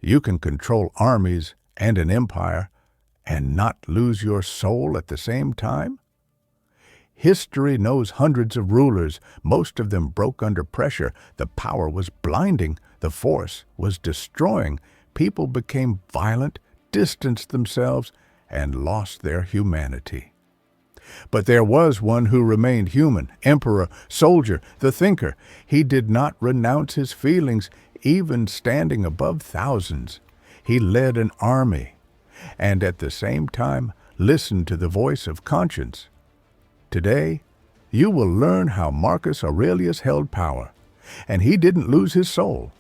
You can control armies and an empire and not lose your soul at the same time? History knows hundreds of rulers. Most of them broke under pressure. The power was blinding. The force was destroying. People became violent, distanced themselves, and lost their humanity. But there was one who remained human, emperor, soldier, the thinker. He did not renounce his feelings, even standing above thousands. He led an army, and at the same time listened to the voice of conscience. Today, you will learn how Marcus Aurelius held power, and he didn't lose his soul,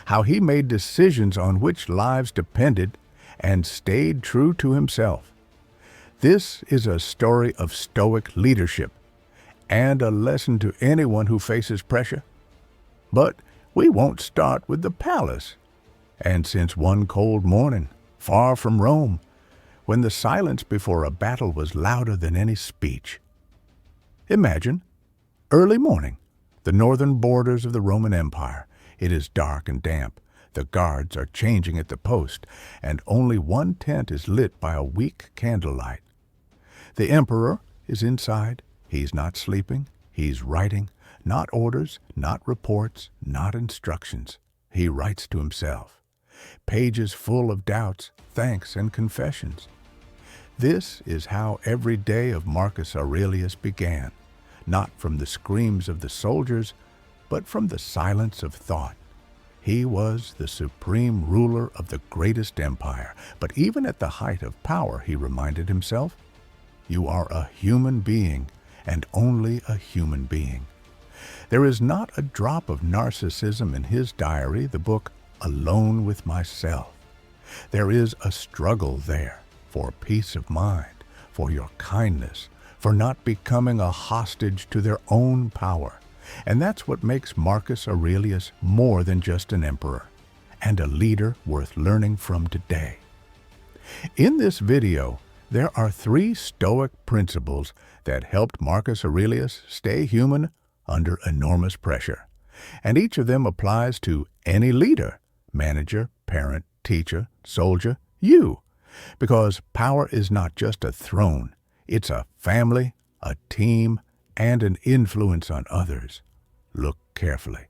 how he made decisions on which lives depended and stayed true to himself. This is a story of Stoic leadership and a lesson to anyone who faces pressure. But we won't start with the palace. And since one cold morning, far from Rome, when the silence before a battle was louder than any speech. Imagine, early morning, the northern borders of the Roman Empire. It is dark and damp. The guards are changing at the post, and only one tent is lit by a weak candlelight. The emperor is inside. He's not sleeping. He's writing. Not orders, not reports, not instructions. He writes to himself. Pages full of doubts, thanks, and confessions. This is how every day of Marcus Aurelius began, not from the screams of the soldiers, but from the silence of thought. He was the supreme ruler of the greatest empire, but even at the height of power, he reminded himself, you are a human being, and only a human being. There is not a drop of narcissism in his diary, the book Alone with Myself. There is a struggle there for peace of mind, for your kindness, for not becoming a hostage to their own power. And that's what makes Marcus Aurelius more than just an emperor, and a leader worth learning from today. In this video, there are 3 Stoic principles that helped Marcus Aurelius stay human under enormous pressure. And each of them applies to any leader, manager, parent, teacher, soldier, you. Because power is not just a throne, it's a family, a team, and an influence on others. Look carefully.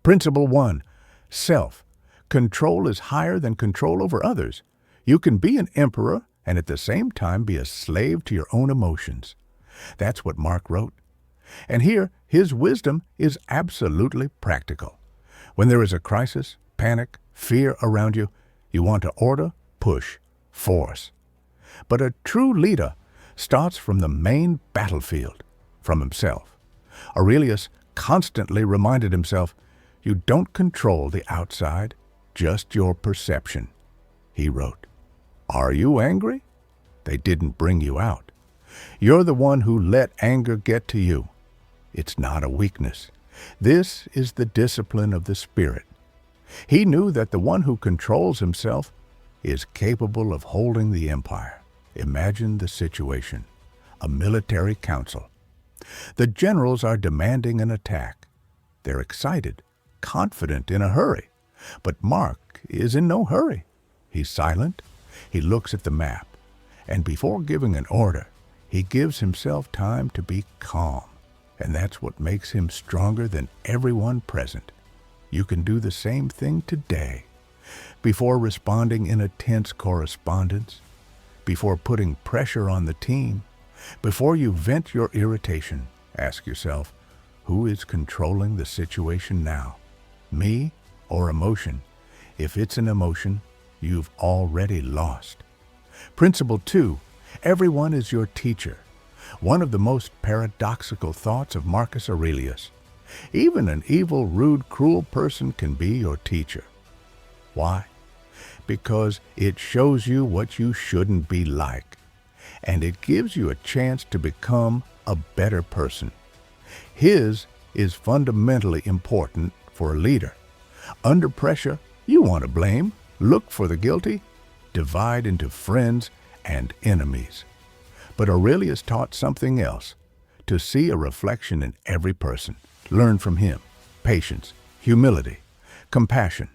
Principle 1. Self. Control is higher than control over others. You can be an emperor and at the same time be a slave to your own emotions. That's what Mark wrote. And here, his wisdom is absolutely practical. When there is a crisis, panic, fear around you, you want to order, push, force. But a true leader starts from the main battlefield, from himself. Aurelius constantly reminded himself, you don't control the outside, just your perception. He wrote, are you angry? They didn't bring you out. You're the one who let anger get to you. It's not a weakness. This is the discipline of the spirit. He knew that the one who controls himself is capable of holding the empire. Imagine the situation. A military council. The generals are demanding an attack. They're excited, confident, in a hurry. But Mark is in no hurry. He's silent. He looks at the map. And before giving an order, he gives himself time to be calm. And that's what makes him stronger than everyone present. You can do the same thing today. Before responding in a tense correspondence, before putting pressure on the team, before you vent your irritation, ask yourself, who is controlling the situation now? Me or emotion? If it's an emotion, you've already lost. Principle 2, everyone is your teacher. One of the most paradoxical thoughts of Marcus Aurelius. Even an evil, rude, cruel person can be your teacher. Why? Because it shows you what you shouldn't be like, and it gives you a chance to become a better person. His is fundamentally important for a leader. Under pressure, you want to blame, look for the guilty, divide into friends and enemies. But Aurelius taught something else, to see a reflection in every person. Learn from him, patience, humility, compassion,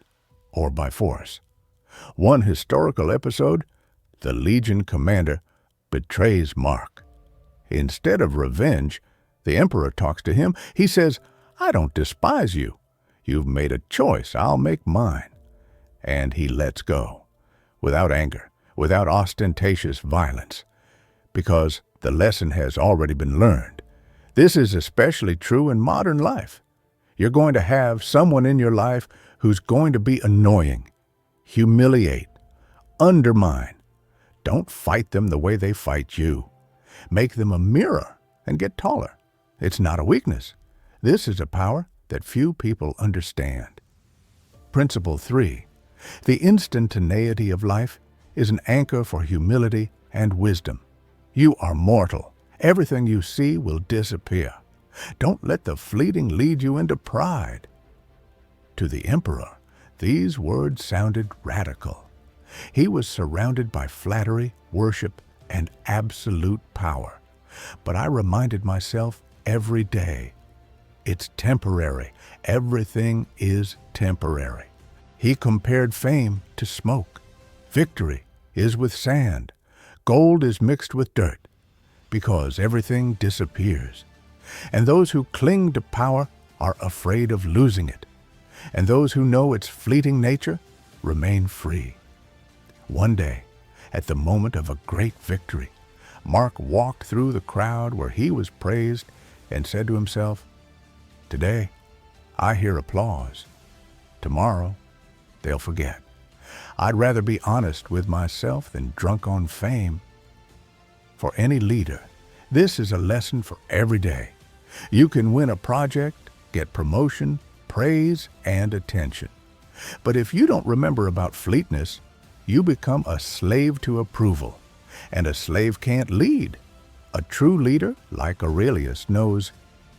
or by force. One historical episode, the Legion commander betrays Mark. Instead of revenge, the emperor talks to him. He says, "I don't despise you. You've made a choice. I'll make mine." And he lets go, without anger, without ostentatious violence, because the lesson has already been learned. This is especially true in modern life. You're going to have someone in your life who's going to be annoying, humiliate, undermine. Don't fight them the way they fight you. Make them a mirror and get taller. It's not a weakness. This is a power that few people understand. Principle 3. The instantaneity of life is an anchor for humility and wisdom. You are mortal. Everything you see will disappear. Don't let the fleeting lead you into pride. To the emperor, these words sounded radical. He was surrounded by flattery, worship, and absolute power. But I reminded myself every day, it's temporary. Everything is temporary. He compared fame to smoke. Victory is with sand. Gold is mixed with dirt, because everything disappears. And those who cling to power are afraid of losing it. And those who know its fleeting nature remain free. One day, at the moment of a great victory, Mark walked through the crowd where he was praised and said to himself, "Today, I hear applause. Tomorrow, they'll forget. I'd rather be honest with myself than drunk on fame." For any leader, this is a lesson for every day. You can win a project, get promotion, praise, and attention. But if you don't remember about fleetness, you become a slave to approval, and a slave can't lead. A true leader, like Aurelius, knows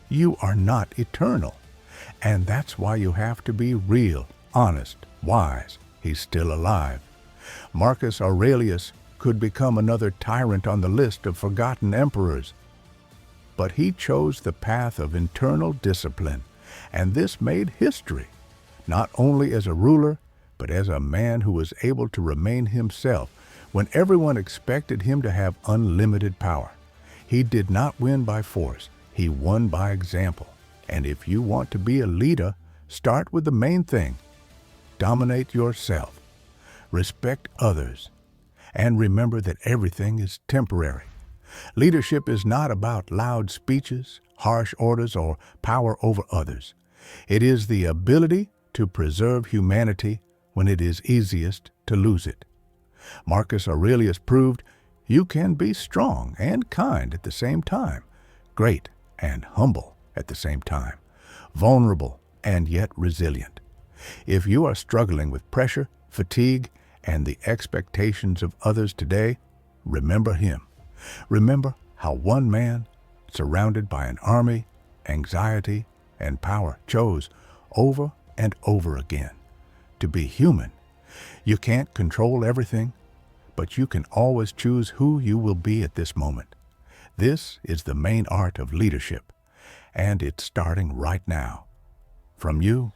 you are not eternal, and that's why you have to be real, honest, wise. He's still alive. Marcus Aurelius could become another tyrant on the list of forgotten emperors. But he chose the path of internal discipline, and this made history, not only as a ruler, but as a man who was able to remain himself when everyone expected him to have unlimited power. He did not win by force. He won by example. And if you want to be a leader, start with the main thing. Dominate yourself. Respect others. And remember that everything is temporary. Leadership is not about loud speeches, harsh orders, or power over others. It is the ability to preserve humanity when it is easiest to lose it. Marcus Aurelius proved you can be strong and kind at the same time, great and humble at the same time, vulnerable and yet resilient. If you are struggling with pressure, fatigue, and the expectations of others today, remember him. Remember how one man, surrounded by an army, anxiety, and power, chose over and over again to be human. You can't control everything, but you can always choose who you will be at this moment. This is the main art of leadership, and it's starting right now. From you